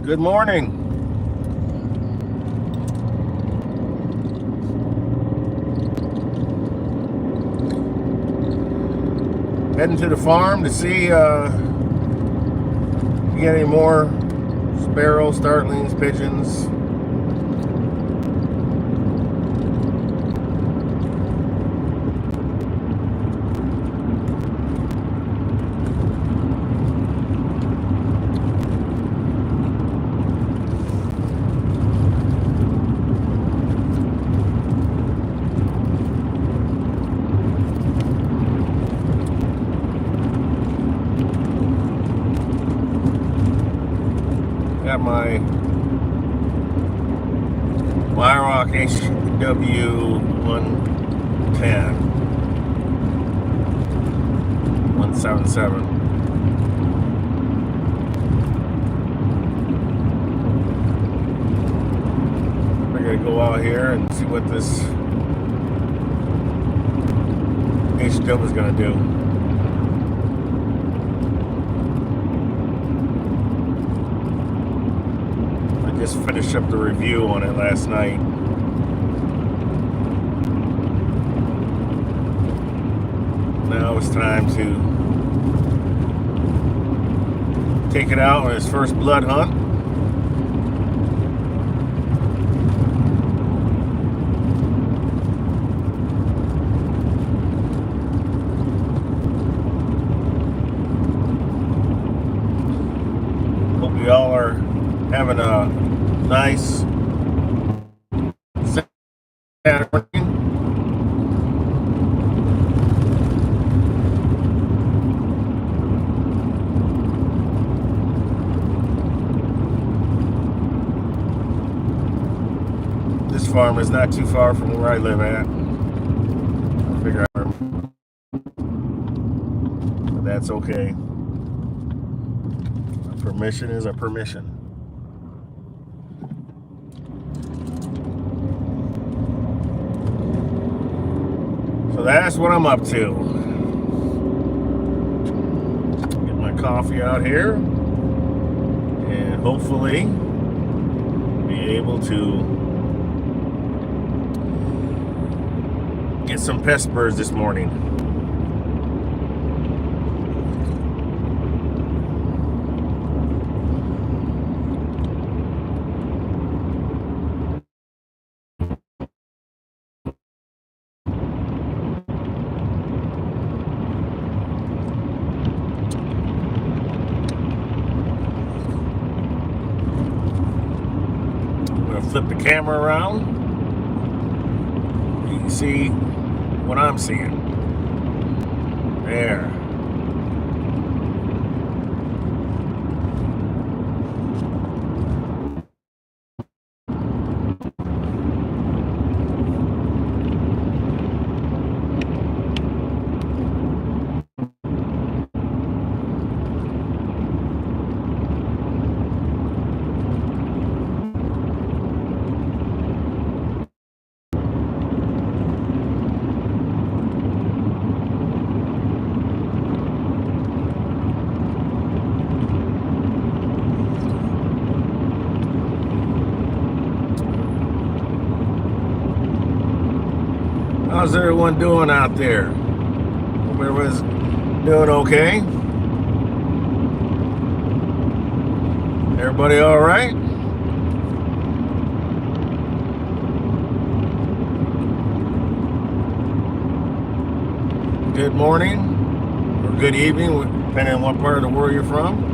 Good morning. Heading to the farm to see if we get any more sparrows, starlings, pigeons. Got my Myrock HW 110 177. We're gonna go out here and see what this HW is gonna do. Just finished up the review on it last night. Now it's time to take it out on its first blood hunt. Hope you all are having a nice Saturday. This farm is not too far from where I live at. I figure out, but that's okay. A permission is a permission. So that's what I'm up to. Get my coffee out here and hopefully be able to get some pest birds this morning. Flip the camera around. You can see what I'm seeing. There. How's everyone doing out there? Hope everyone's doing okay. Everybody all right? Good morning or good evening, depending on what part of the world you're from.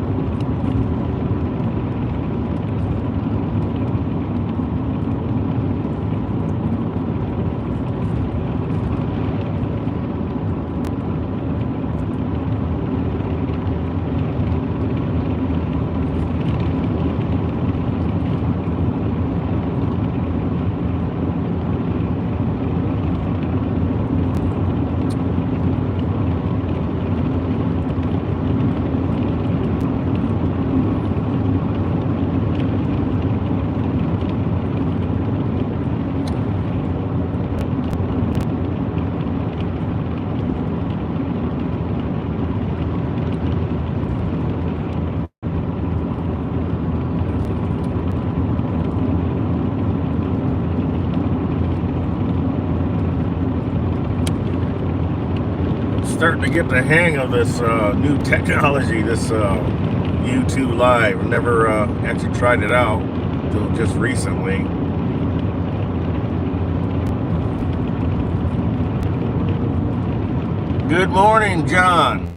starting to get the hang of this new technology, this YouTube Live. Never actually tried it out until just recently. Good morning, John.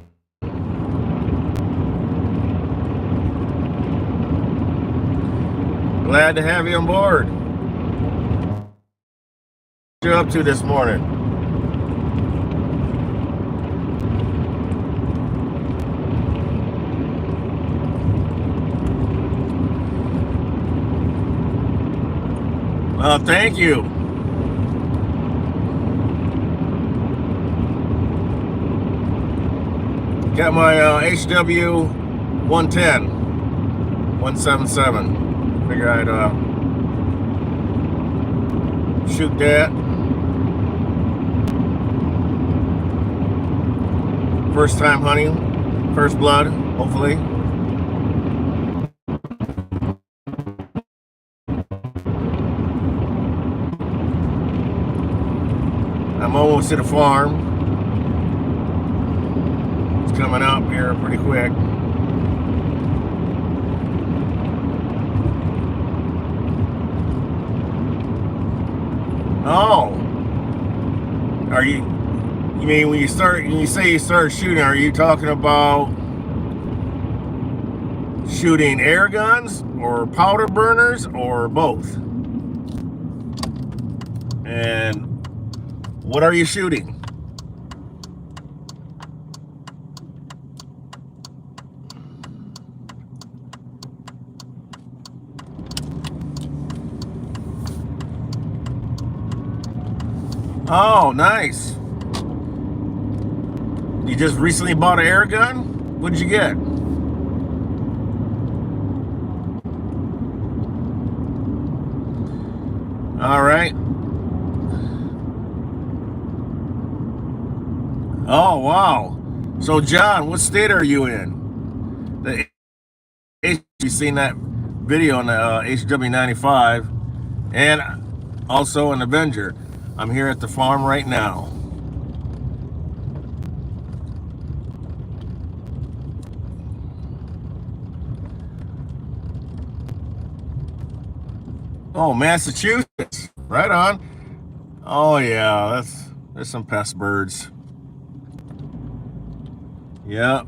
Glad to have you on board. What are you up to this morning? Thank you. Got my HW 110, 177. Figure I'd shoot that. First time hunting, first blood, hopefully. I'm almost at a farm. It's coming up here pretty quick. Oh, are you mean when you say you start shooting, are you talking about shooting air guns or powder burners or both? And what are you shooting? Oh, nice. You just recently bought an air gun? What did you get? All right. Oh, wow. So, John, what state are you in? You seen that video on the HW95 and also an Avenger. I'm here at the farm right now. Oh, Massachusetts. Right on. Oh, yeah. There's some pest birds. Yep.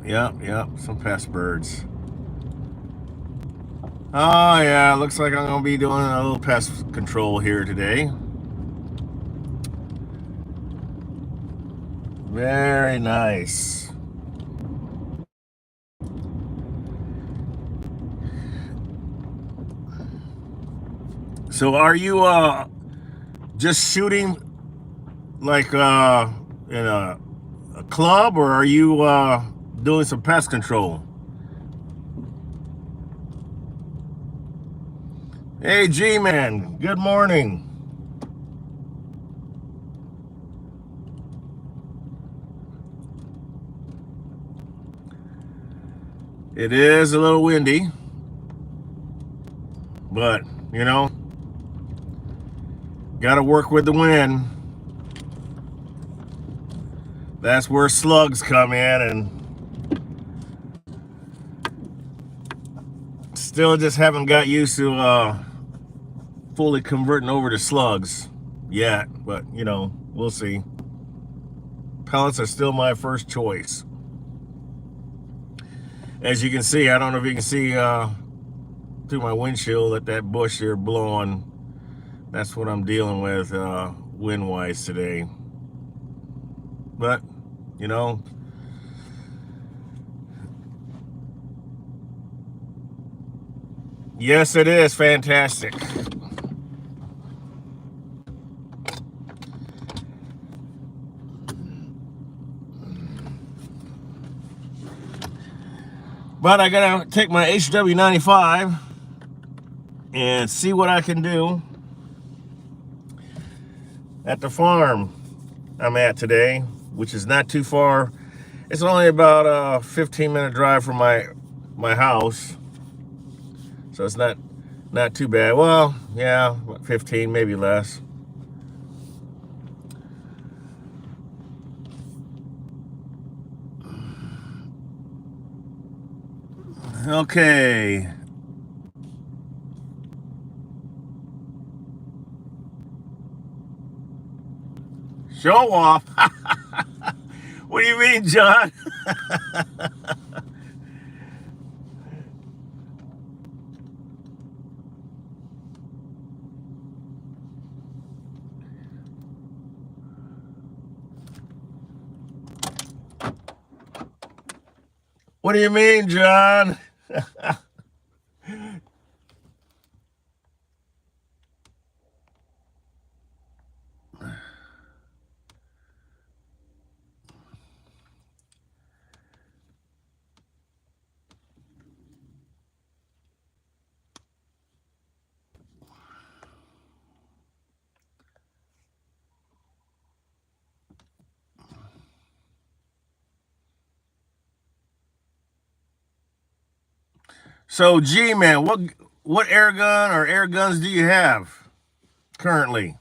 Some pest birds. Oh, yeah. Looks like I'm going to be doing a little pest control here today. Very nice. So are you just shooting like in a club, or are you doing some pest control? Hey, G-Man, good morning. It is a little windy, but you know, got to work with the wind. That's where slugs come in, and still just haven't got used to fully converting over to slugs yet, but you know, we'll see. Pellets are still my first choice. As you can see, I don't know if you can see through my windshield that bush here blowing. That's what I'm dealing with wind-wise today. But, you know, yes, it is fantastic. But I gotta take my HW95 and see what I can do at the farm I'm at today, which is not too far. It's only about a 15-minute drive from my house, so it's not too bad. Well, yeah, 15, maybe less. Okay. Show off. What do you mean, John? What do you mean, John? So, G-Man, what air gun or air guns do you have currently?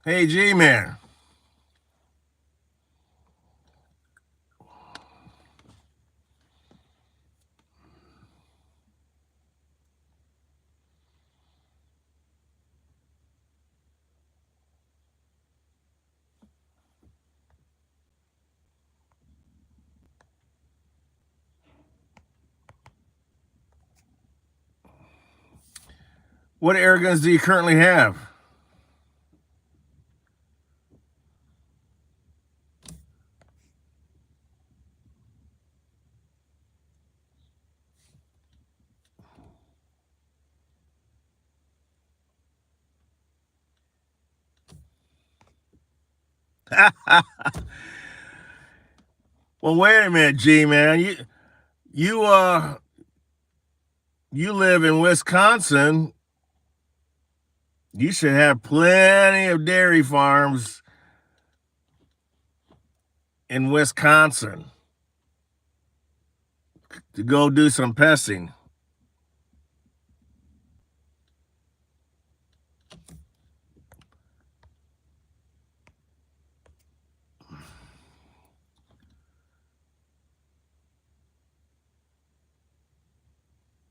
Hey, G-Man, what air guns do you currently have? Well, wait a minute, G-Man. You uh you live in Wisconsin. You should have plenty of dairy farms in Wisconsin to go do some pesting.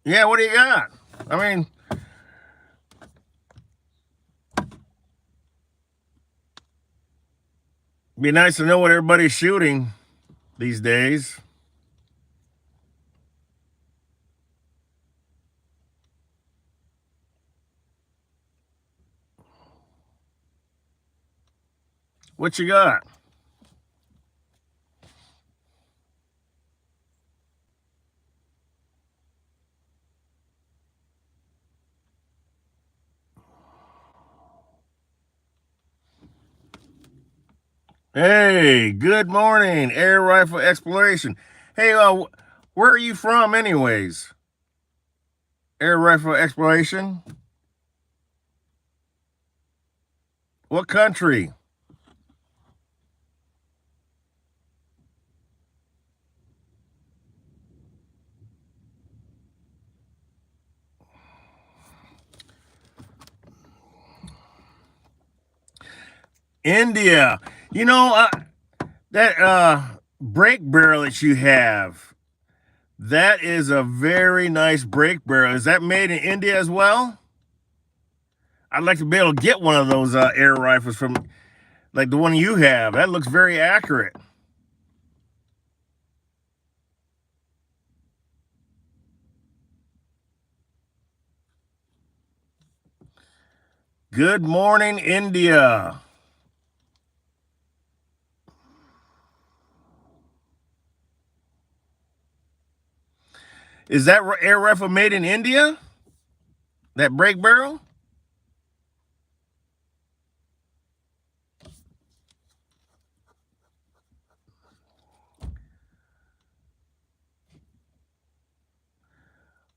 Yeah, what do you got? I mean, be nice to know what everybody's shooting these days. What you got? Hey, good morning, air rifle exploration. Hey, where are you from, anyways? Air rifle exploration. What country? India. You know that brake barrel that you have. That is a very nice brake barrel. Is that made in India as well? I'd like to be able to get one of those air rifles from like the one you have. That looks very accurate. Good morning, India. Is that air rifle made in India? That brake barrel?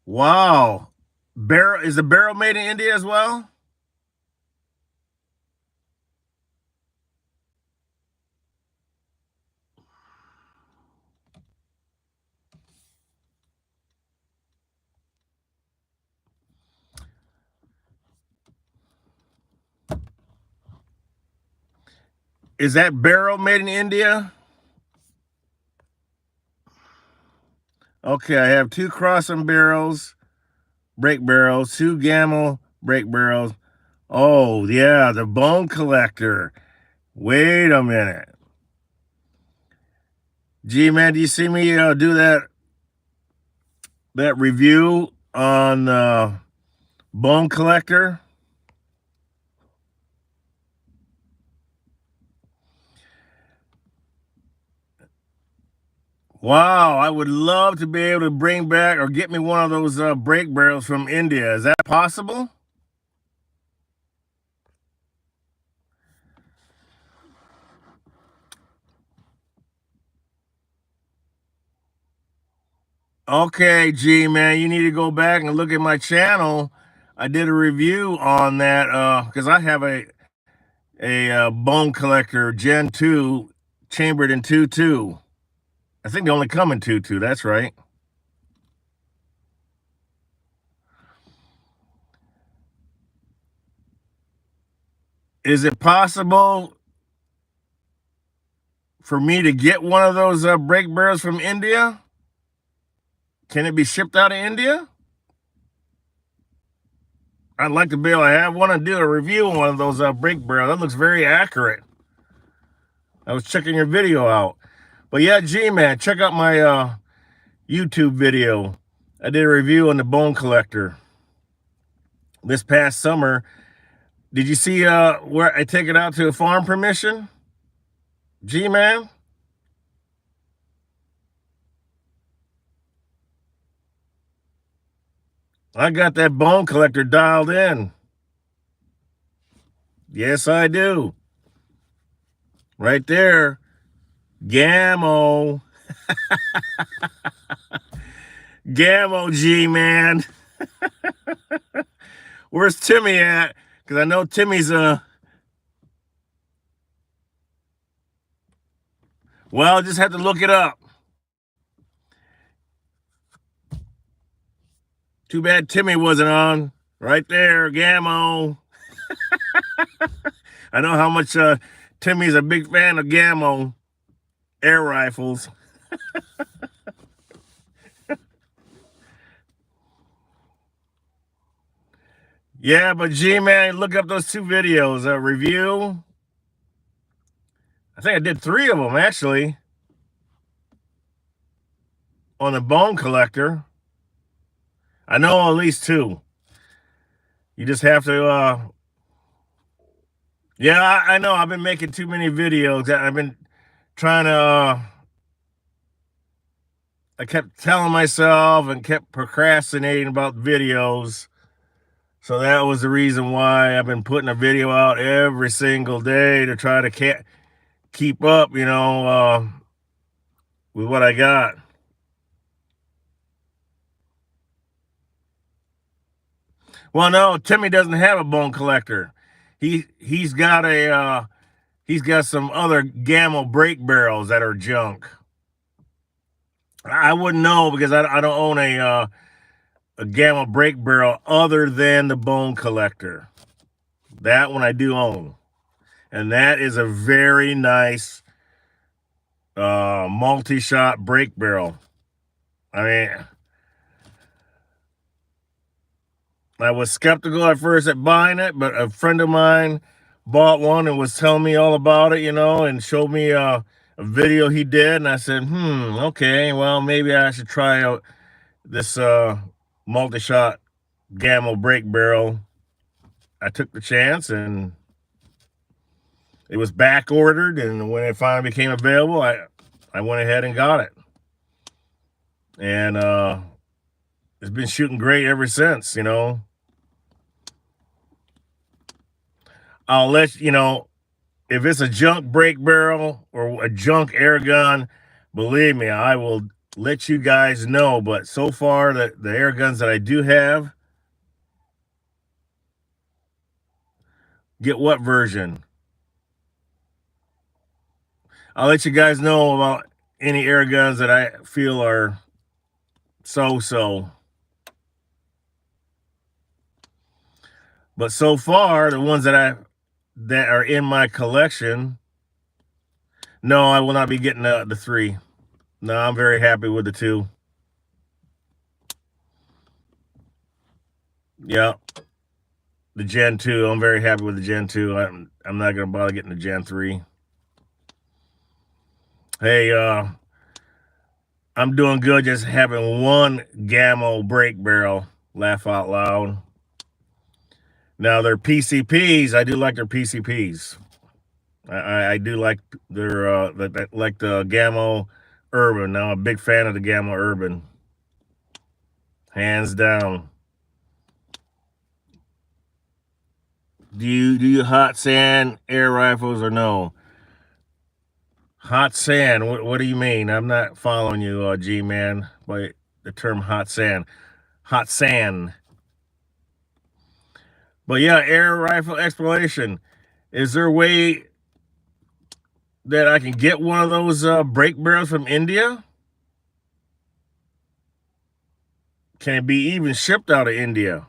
Wow. Barrel is the barrel made in India as well? Is that barrel made in India? Okay, I have 2 Crossan barrels, brake barrels, 2 Gamble brake barrels. Oh, yeah, the Bone Collector. Wait a minute. Gee, man, do you see me do that review on Bone Collector? Wow, I would love to be able to bring back or get me one of those brake barrels from India. Is that possible? Okay, G man, you need to go back and look at my channel. I did a review on that because I have a Bone Collector Gen 2 chambered in 2.2. I think they only come in 2.2. That's right. Is it possible for me to get one of those brake barrels from India? Can it be shipped out of India? I'd like to be able to have one and do a review on one of those brake barrels. That looks very accurate. I was checking your video out. But yeah, G-Man, check out my YouTube video. I did a review on the Bone Collector this past summer. Did you see where I take it out to a farm permission? G-Man? I got that Bone Collector dialed in. Yes, I do. Right there. Gammo. Gammo, G-Man. Where's Timmy at? Because I know Timmy's well, just have to look it up. Too bad Timmy wasn't on. Right there, Gammo. I know how much Timmy's a big fan of Gammo air rifles. Yeah, but G-Man, look up those 2 videos. A review. I think I did 3 of them, actually, on the Bone Collector. I know at least 2. You just have to, yeah, I know. I've been making too many videos. I've been trying to, I kept telling myself and kept procrastinating about videos. So that was the reason why I've been putting a video out every single day to try to keep up, with what I got. Well, no, Timmy doesn't have a Bone Collector. He's got some other Gamma brake barrels that are junk. I wouldn't know because I don't own a Gamma brake barrel other than the Bone Collector. That one I do own, and that is a very nice multi-shot brake barrel. I mean, I was skeptical at first at buying it, but a friend of mine bought one and was telling me all about it, and showed me a video he did, and I said, okay, well, maybe I should try out this multi-shot Gamma brake barrel. I took the chance, and it was back ordered, and when it finally became available, I went ahead and got it. And it's been shooting great ever since, I'll let if it's a junk brake barrel or a junk air gun, believe me, I will let you guys know. But so far, the air guns that I do have, get what version? I'll let you guys know about any air guns that I feel are so. But so far, the ones that are in my collection No, I will not be getting the 3. No, I'm very happy with the 2. Yeah, the Gen 2. I'm very happy with the Gen 2. I'm not gonna bother getting the Gen 3. Hey, I'm doing good just having one Gamo brake barrel. Laugh out loud. Now their PCPs, I do like their PCPs. I do like their like the Gamo Urban. Now I'm a big fan of the Gamo Urban, hands down. Do you hot sand air rifles or no? Hot sand. What do you mean? I'm not following you, G-man, by the term hot sand. Hot sand. But yeah, air rifle exploration. Is there a way that I can get one of those brake barrels from India? Can it be even shipped out of India?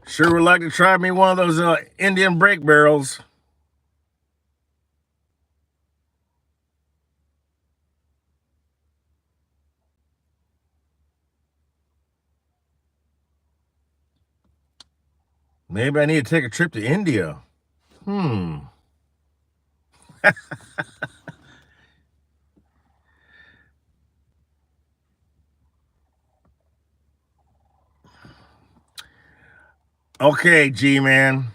Sure would like to try me one of those Indian brake barrels. Maybe I need to take a trip to India. Okay, G-man.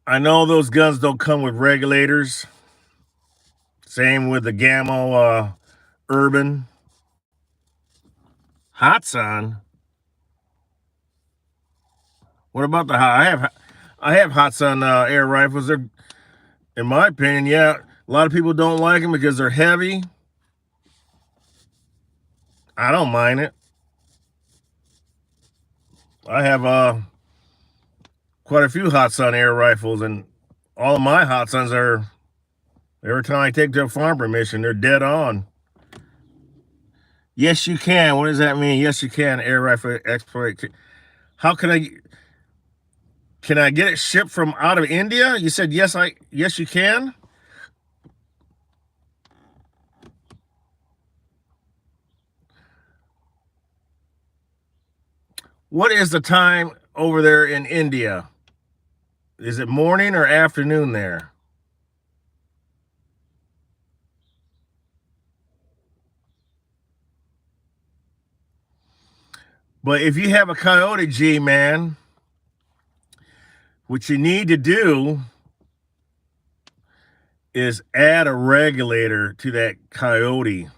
I know those guns don't come with regulators. Same with the Gamo Urban. Hatsan. What about the I have Hatsan air rifles. They're, in my opinion, yeah. A lot of people don't like them because they're heavy. I don't mind it. I have quite a few Hatsan air rifles, and all of my Hatsans are, every time I take to a farm permission, they're dead on. Yes, you can. What does that mean? Yes, you can. Air rifle export. How can I get it shipped from out of India? You said yes, yes you can. What is the time over there in India? Is it morning or afternoon there? But if you have a Coyote, G-man, what you need to do is add a regulator to that Coyote.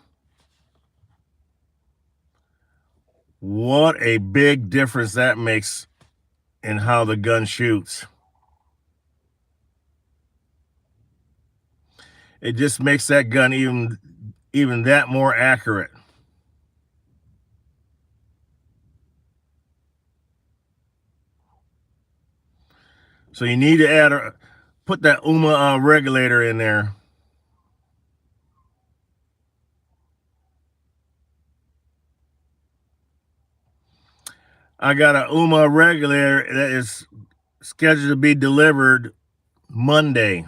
What a big difference that makes in how the gun shoots. It just makes that gun even that more accurate. So you need to put that UMA regulator in there. I got a UMA regulator that is scheduled to be delivered Monday.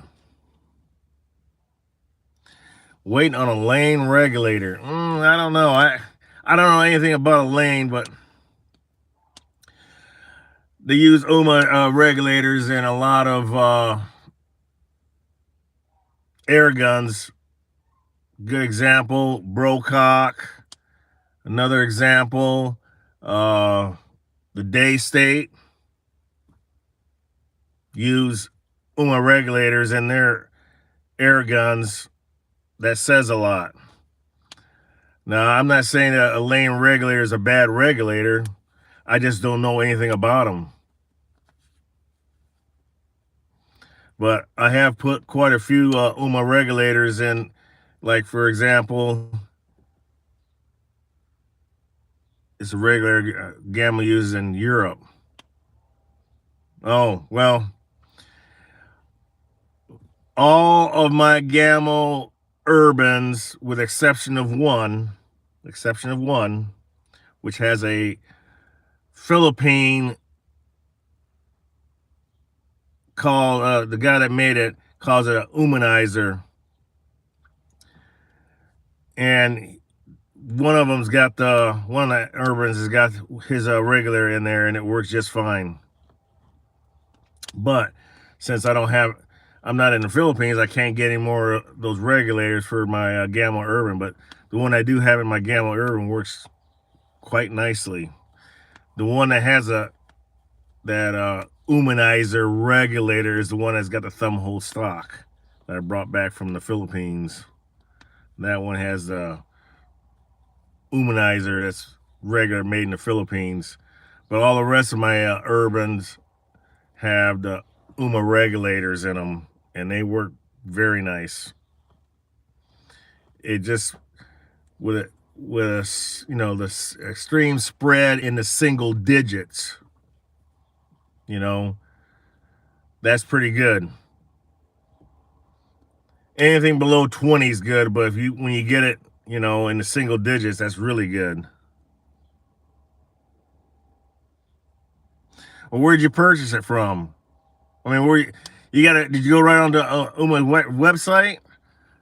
Waiting on a lane regulator. I don't know. I don't know anything about a lane, but they use UMA regulators in a lot of air guns. Good example, Brocock. Another example, the Daystate use UMA regulators in their air guns. That says a lot. Now, I'm not saying that a lane regulator is a bad regulator. I just don't know anything about them. But I have put quite a few UMA regulators in, like, for example, it's a regular Gamma uses in Europe. Oh, well, all of my Gamma Urbans, with exception of one, which has a Philippine called, the guy that made it calls it a humanizer. And one of them's got one of the Urbans has got his regular in there, and it works just fine. But since I'm not in the Philippines, I can't get any more of those regulators for my Gamma Urban. But the one I do have in my Gamma Urban works quite nicely. The one that has that humanizer regulator is the one that's got the thumb hole stock that I brought back from the Philippines. That one has the humanizer that's regular, made in the Philippines. But all the rest of my Urbans have the UMA regulators in them, and they work very nice. It just, with a the extreme spread in the single digits, that's pretty good. Anything below 20 is good, but when you get it, in the single digits, that's really good. Well, where'd you purchase it from? I mean, did you go right on the UMA website?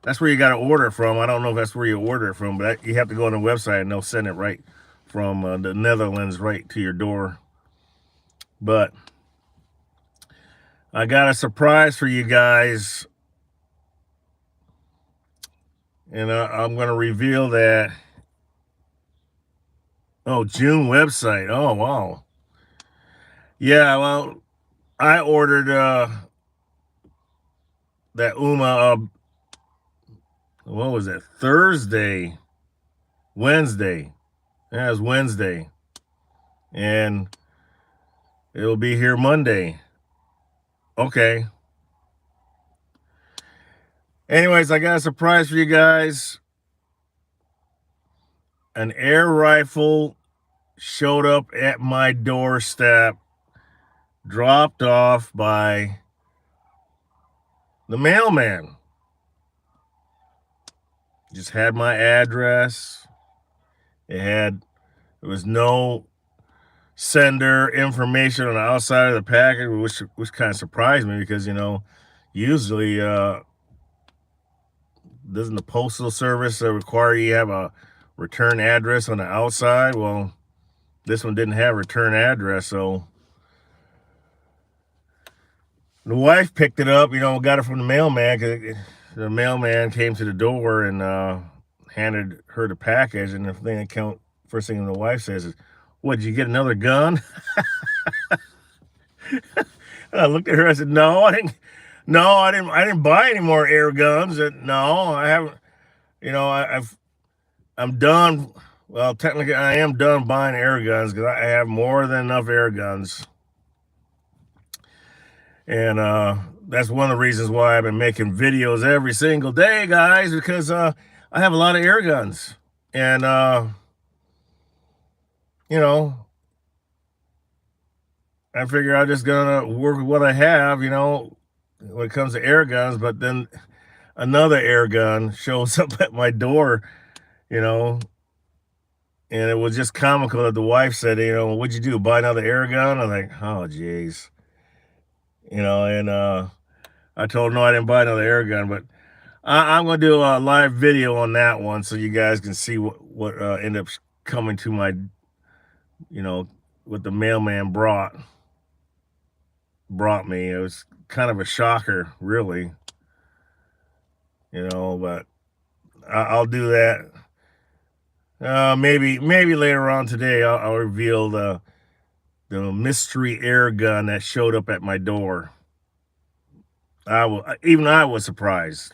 That's where you got to order it from. I don't know if that's where you order it from, but you have to go on the website and they'll send it right from the Netherlands right to your door. But I got a surprise for you guys, and I'm going to reveal that. Oh, June website. Oh, wow. Yeah, well, I ordered that UMA, what was it, Wednesday. Yeah, it was Wednesday. And it'll be here Monday. Okay. Anyways, I got a surprise for you guys. An air rifle showed up at my doorstep, dropped off by the mailman. Just had my address. There was no sender information on the outside of the package, which kind of surprised me because, usually doesn't the postal service require you have a return address on the outside? Well, this one didn't have a return address, so the wife picked it up, got it from the mailman, because the mailman came to the door and handed her the package, and the first thing the wife says is, "What, did you get another gun?" I looked at her, I said, "No, I didn't buy any more air guns. No, I haven't. I'm done. Well, technically, I am done buying air guns because I have more than enough air guns." And that's one of the reasons why I've been making videos every single day, guys, because I have a lot of air guns. And, I figure I'm just going to work with what I have, when it comes to air guns. But then another air gun shows up at my door, and it was just comical that the wife said, "What'd you do, buy another air gun?" I'm like, oh, geez. And I told her, no, I didn't buy another air gun, but I'm going to do a live video on that one so you guys can see what ended up coming to my, what the mailman brought me. It was kind of a shocker, really, but I'll do that. Maybe later on today, I'll reveal the mystery air gun that showed up at my door. I was surprised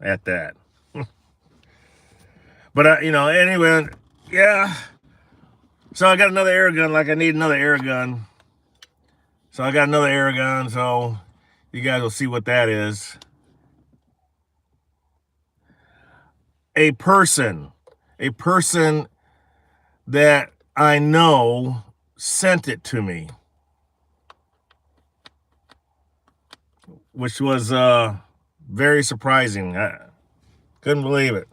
at that. But anyway, yeah. So I got another air gun. Like, I need another air gun. So I got another air gun. So you guys will see what that is. A person that I know sent it to me, which was very surprising. I couldn't believe it.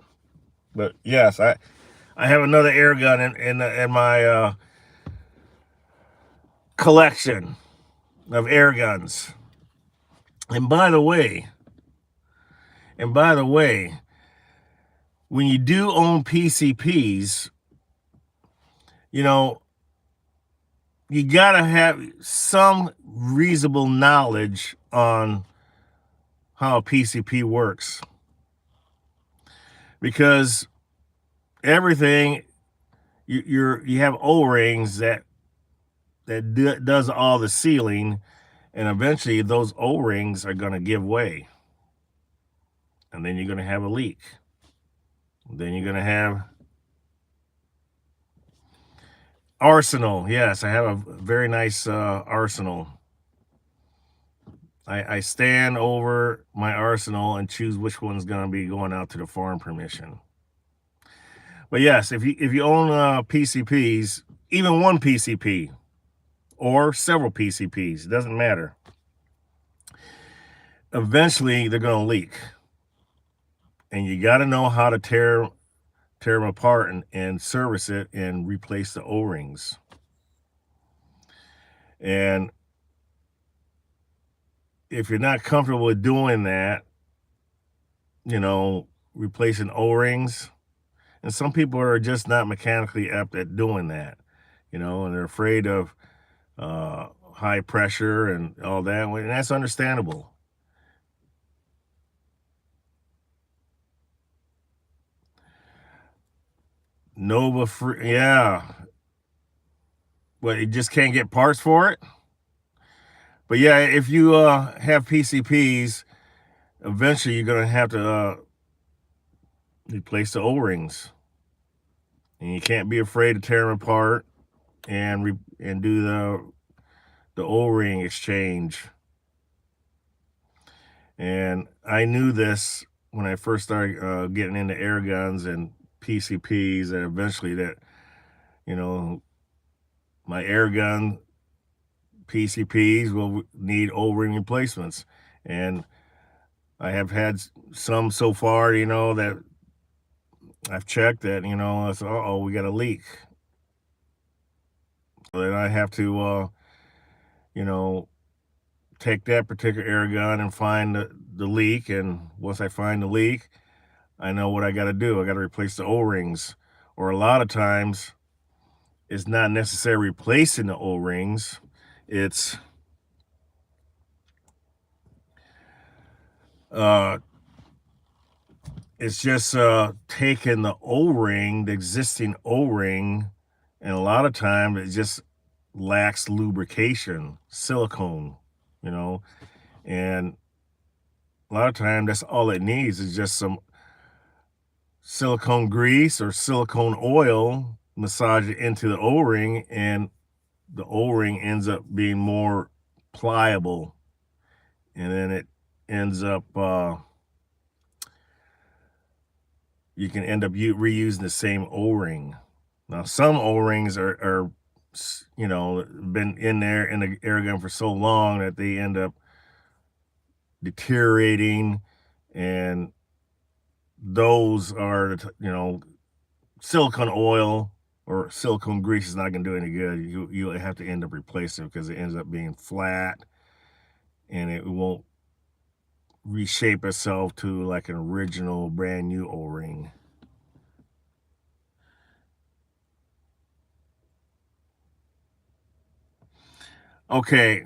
But yes, I have another air gun in my collection of air guns. And by the way, when you do own PCPs, you know, you gotta have some reasonable knowledge on how a PCP works, because everything you have O-rings that does all the sealing, and eventually those O-rings are going to give way, and then you're going to have a leak. Then you're going to have arsenal. Yes, I have a very nice arsenal. I stand over my arsenal and choose which one's going to be going out to the foreign permission. But yes, if you own PCPs, even one PCP or several PCPs, it doesn't matter. Eventually, they're going to leak, and you got to know how to tear them apart and service it and replace the O-rings. And if you're not comfortable with doing that, you know, replacing O-rings, and some people are just not mechanically apt at doing that, you know, and they're afraid of high pressure and all that, and that's understandable. Nova free, yeah, but you just can't get parts for it. But yeah, if you have PCPs, eventually you're gonna have to replace the O-rings, and you can't be afraid to tear them apart and do the O-ring exchange. And I knew this when I first started getting into air guns and PCPs, and eventually that, you know, my air gun PCPs will need O-ring replacements. And I have had some so far, you know, that I've checked that, you know, it's, uh-oh, we got a leak. So then I have to, you know, take that particular air gun and find the leak. And once I find the leak, I know what I got to do. I got to replace the O-rings. Or a lot of times, it's not necessarily replacing the O-rings. It's just taking the O-ring, the existing O-ring, and a lot of times it just lacks lubrication, silicone, you know, and a lot of times that's all it needs is just some silicone grease or silicone oil, massage it into the O-ring, and the O-ring ends up being more pliable, and then it ends up you can end up reusing the same O-ring. Now some O-rings are you know, been in there in the air gun for so long that they end up deteriorating, and those are, you know, silicone oil or silicone grease is not going to do any good. You have to end up replacing it because it ends up being flat, and it won't reshape itself to like an original brand new O-ring. Okay,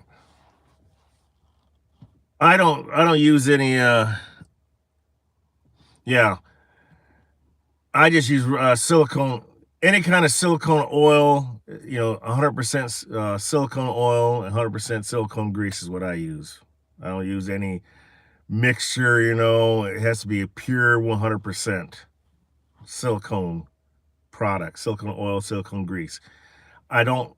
I don't use any yeah, I just use silicone, any kind of silicone oil, you know, 100% silicone oil and 100% silicone grease is what I use. I don't use any mixture, you know, it has to be a pure 100% silicone product, silicone oil, silicone grease. I don't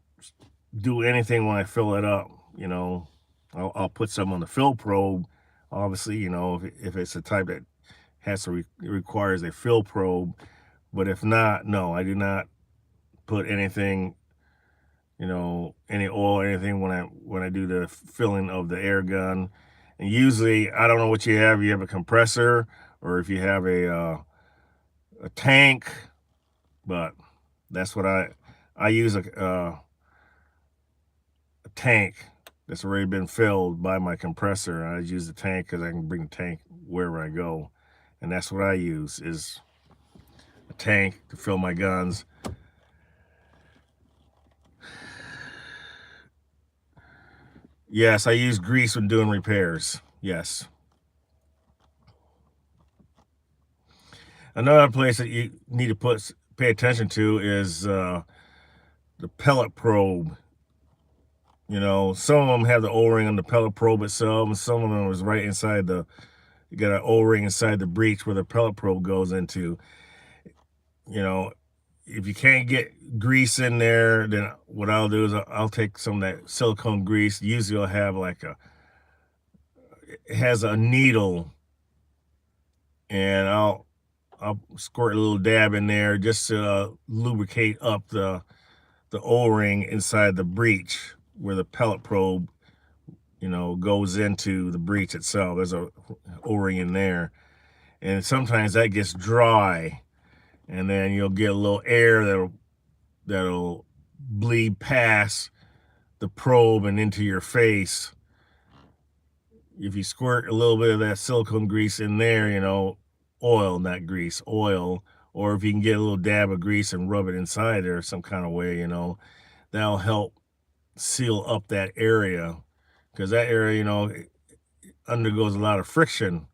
do anything when I fill it up, you know. I'll put some on the fill probe, obviously, you know, if it's a type that has to requires a fill probe. But if not, no, I do not put anything, you know, any oil or anything when I do the filling of the air gun. And usually, I don't know what you have. You have a compressor, or if you have a tank, but that's what I use a tank that's already been filled by my compressor. I use the tank because I can bring the tank wherever I go, and that's what I use is a tank to fill my guns. Yes, I use grease when doing repairs. Yes. Another place that you need to pay attention to is the pellet probe. You know, some of them have the O-ring on the pellet probe itself, and some of them is right inside you got an O-ring inside the breech where the pellet probe goes into. You know, if you can't get grease in there, then what I'll do is I'll take some of that silicone grease. Usually I'll have it has a needle, and I'll squirt a little dab in there just to lubricate up the O-ring inside the breech where the pellet probe, you know, goes into the breech itself. There's a O-ring in there, and sometimes that gets dry, and then you'll get a little air that'll bleed past the probe and into your face. If you squirt a little bit of that silicone grease in there, you know, oil, not grease, oil, or if you can get a little dab of grease and rub it inside there some kind of way, you know, that'll help seal up that area, because that area, you know, undergoes a lot of friction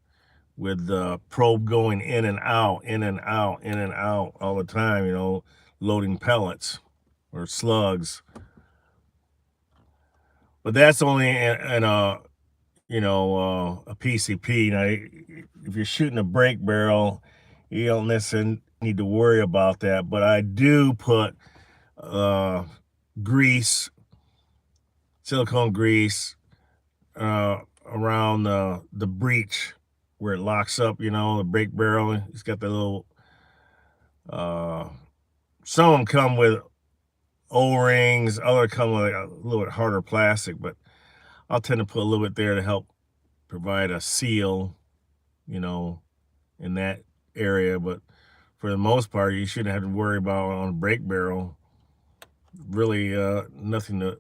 with the probe going in and out, in and out, in and out all the time, you know, loading pellets or slugs. But that's only in a, you know, a PCP. Now, if you're shooting a brake barrel, you don't necessarily need to worry about that. But I do put grease, silicone grease, around the breech where it locks up, you know, the brake barrel. It's got the little, some of them come with O-rings, other come with a little bit harder plastic, but I'll tend to put a little bit there to help provide a seal, you know, in that area. But for the most part, you shouldn't have to worry about on a brake barrel. Really, nothing to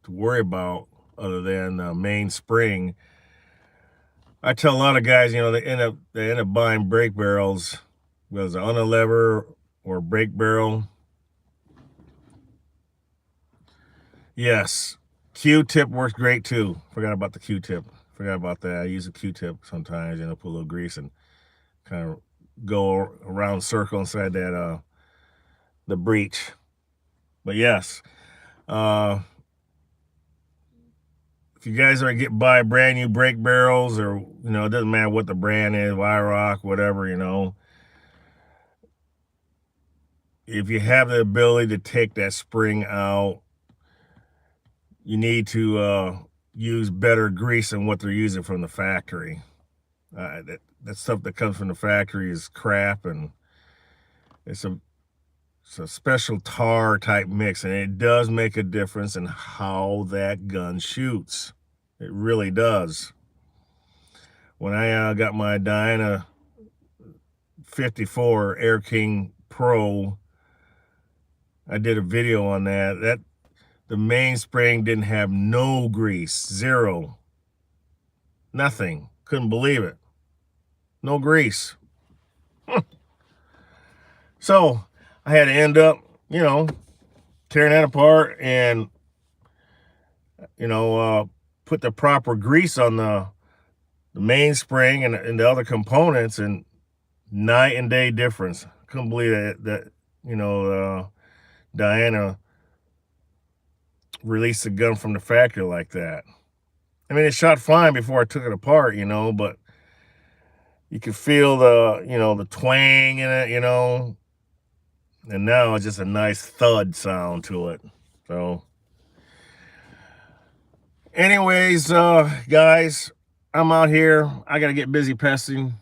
worry about other than the main spring. I tell a lot of guys, you know, they end up buying brake barrels, whether it's on a lever or brake barrel. Yes, Q-tip works great too. Forgot about the Q-tip. Forgot about that. I use a Q-tip sometimes, you know, put a little grease and kind of go around circle inside that the breech. But yes, if you guys are get buy brand new brake barrels, or you know, it doesn't matter what the brand is, Weirock, whatever, you know, if you have the ability to take that spring out, you need to use better grease than what they're using from the factory. That stuff that comes from the factory is crap, and it's a special tar type mix, and it does make a difference in how that gun shoots. It really does. When I got my Diana 54 Air King Pro, I did a video on that. The mainspring didn't have no grease, zero, nothing. Couldn't believe it. No grease. So I had to end up, you know, tearing that apart and, you know, put the proper grease on the mainspring and the other components, and night and day difference. Couldn't believe that you know, Diana released the gun from the factory like that. I mean, it shot fine before I took it apart, you know, but you could feel the, you know, the twang in it, you know, and now it's just a nice thud sound to it. So anyways, guys, I'm out here. I got to get busy pesting.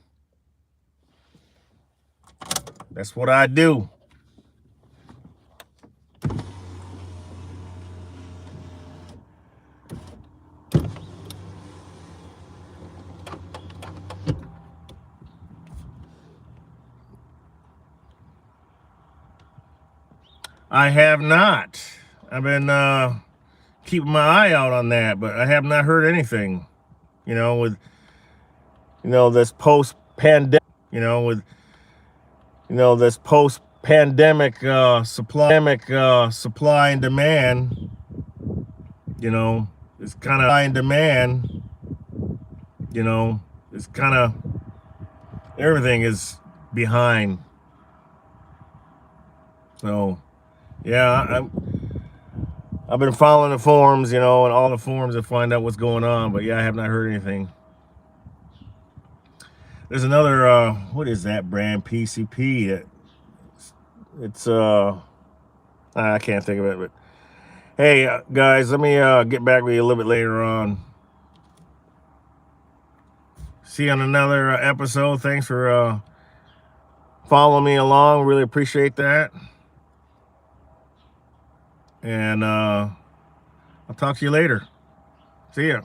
That's what I do. I have not. I've been keeping my eye out on that, but I have not heard anything. With this post-pandemic, with this post-pandemic supply and demand. It's kind of supply and demand. It's kind of everything is behind. So, yeah, I've been following the forums, and all the forums to find out what's going on. But yeah, I have not heard anything. There's another what is that brand? PCP. It's I can't think of it. But hey, guys, let me get back with you a little bit later on. See you on another episode. Thanks for following me along. Really appreciate that. And I'll talk to you later. See ya.